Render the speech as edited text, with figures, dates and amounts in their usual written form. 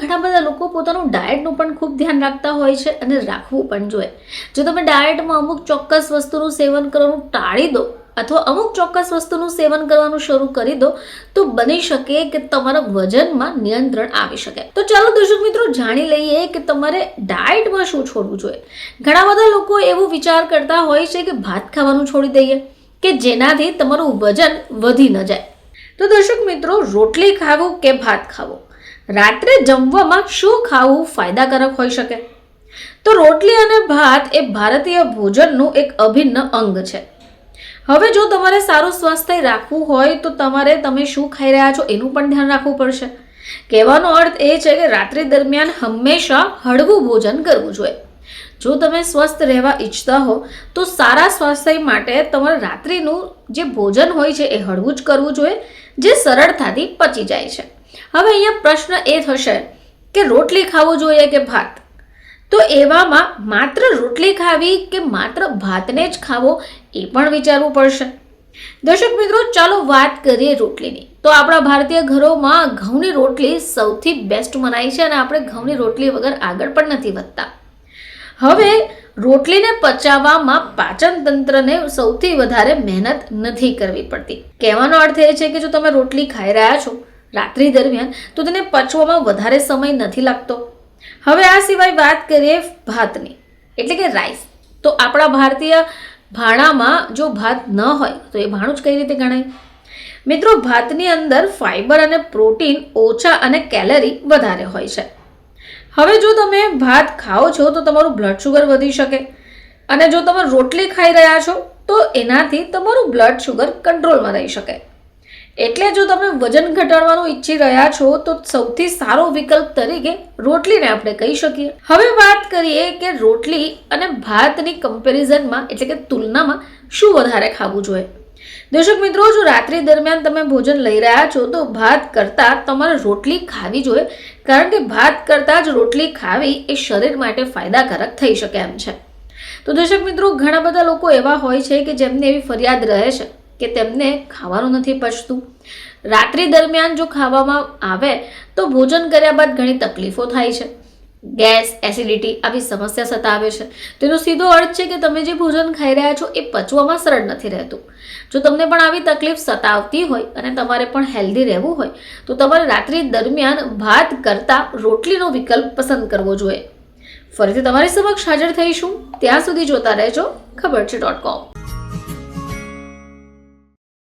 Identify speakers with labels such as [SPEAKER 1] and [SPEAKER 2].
[SPEAKER 1] ઘણા બધા લોકો પોતાનું ડાયટનું પણ ખૂબ ધ્યાન રાખતા હોય છે અને રાખવું પણ જોઈએ. જો તમે ડાયટમાં અમુક ચોક્કસ વસ્તુનું સેવન કરવાનું ટાળી દો અથવા અમુક ચોક્કસ વસ્તુનું સેવન કરવાનું શરૂ કરી દો તો બની શકે કે તમારા વજનમાં નિયંત્રણ આવી શકે. તો ચાલો દર્શક મિત્રો જાણી લઈએ કે તમારે ડાયટમાં શું છોડવું જોઈએ. ઘણા બધા લોકો એવું વિચાર કરતા હોય છે કે ભાત ખાવાનું છોડી દઈએ કે જેનાથી તમારું વજન વધી ન જાય. તો દર્શક મિત્રો, રોટલી ખાવું કે ભાત ખાવું, રાત્રે જમવામાં શું ખાવું ફાયદાકારક હોઈ શકે? તો રોટલી અને ભાત એ ભારતીય ભોજનનું એક અભિન્ન અંગ છે. હવે જો તમારે સારું સ્વાસ્થ્ય રાખવું હોય તો તમે શું ખાઈ રહ્યા છો એનું પણ ધ્યાન રાખવું પડશે. કહેવાનો અર્થ એ છે કે રાત્રિ દરમિયાન હંમેશા હળવું ભોજન કરવું જોઈએ. જો તમે સ્વસ્થ રહેવા ઈચ્છતા હો તો સારા સ્વાસ્થ્ય માટે તમારે રાત્રિનું જે ભોજન હોય છે એ હળવું જ કરવું જોઈએ, જે સરળતાથી પચી જાય છે. હવે અહીંયા પ્રશ્ન એ થશે કે રોટલી ખાવું જોઈએ કે ભાત? તો એવામાં માત્ર રોટલી ખાવી કે માત્ર ભાતને જ ખાવો એ પણ વિચારવું પડશે. દર્શક મિત્રો, ચાલો વાત કરીએ રોટલીની. તો આપણા ભારતીય ઘરોમાં ઘઉંની રોટલી સૌથી બેસ્ટ મનાય છે અને આપણે ઘઉંની રોટલી વગર આગળ પણ નથી વધતા. હવે રોટલીને પચાવવામાં પાચન તંત્રને સૌથી વધારે મહેનત નથી કરવી પડતી. કહેવાનો અર્થ એ છે કે જો તમે રોટલી ખાઈ રહ્યા છો રાત્રિ દરમિયાન તો તેને પચવામાં વધારે સમય નથી લાગતો. હવે આ સિવાય વાત કરીએ ભાતની, એટલે કે રાઈસ. તો આપણા ભારતીય ભાણામાં જો ભાત ન હોય તો એ ભાણું જ કઈ રીતે ગણાય? મિત્રો, ભાતની અંદર ફાઈબર અને પ્રોટીન ઓછા અને કેલરી વધારે હોય છે. હવે જો તમે ભાત ખાઓ છો તો તમારું બ્લડ શુગર વધી શકે અને જો તમે રોટલી ખાઈ રહ્યા છો તો એનાથી તમારું બ્લડ શુગર કંટ્રોલમાં રહી શકે. એટલે જો તમે વજન ઘટાડવાનું ઈચ્છી રહ્યા છો તો સૌથી સારો વિકલ્પ તરીકે રોટલીને આપણે કહી શકીએ. હવે વાત કરીએ કે રોટલી અને ભાતની કમ્પેરિઝનમાં એટલે કે તુલનામાં શું વધારે ખાવું જોઈએ. દર્શક મિત્રો, જો રાત્રિ દરમિયાન તમે ભોજન લઈ રહ્યા છો તો ભાત કરતાં તમારે રોટલી ખાવી જોઈએ, કારણ કે ભાત કરતાં જ રોટલી ખાવી એ શરીર માટે ફાયદાકારક થઈ શકે એમ છે. તો દર્શક મિત્રો, ઘણા બધા લોકો એવા હોય છે કે જેમને એવી ફરિયાદ રહે છે કે તેમને ખાવાનું નથી પચતું. રાત્રિ દરમિયાન જો ખાવામાં આવે તો ભોજન કર્યા બાદ ઘણી તકલીફો થાય છે. ગેસ, એસિડિટી આવી સમસ્યા સતાવે છે. તેનો સીધો અર્થ છે કે તમે જે ભોજન ખાઈ રહ્યા છો એ પચવામાં સરળ નથી રહેતું. જો તમને પણ આવી તકલીફ સતાવતી હોય અને તમારે પણ હેલ્ધી રહેવું હોય તો તમારે રાત્રિ દરમિયાન ભાત કરતાં રોટલીનો વિકલ્પ પસંદ કરવો જોઈએ. ફરીથી તમારી સમક્ષ હાજર થઈશું. ત્યાં સુધી જોતા રહેજો ખબર છે .com.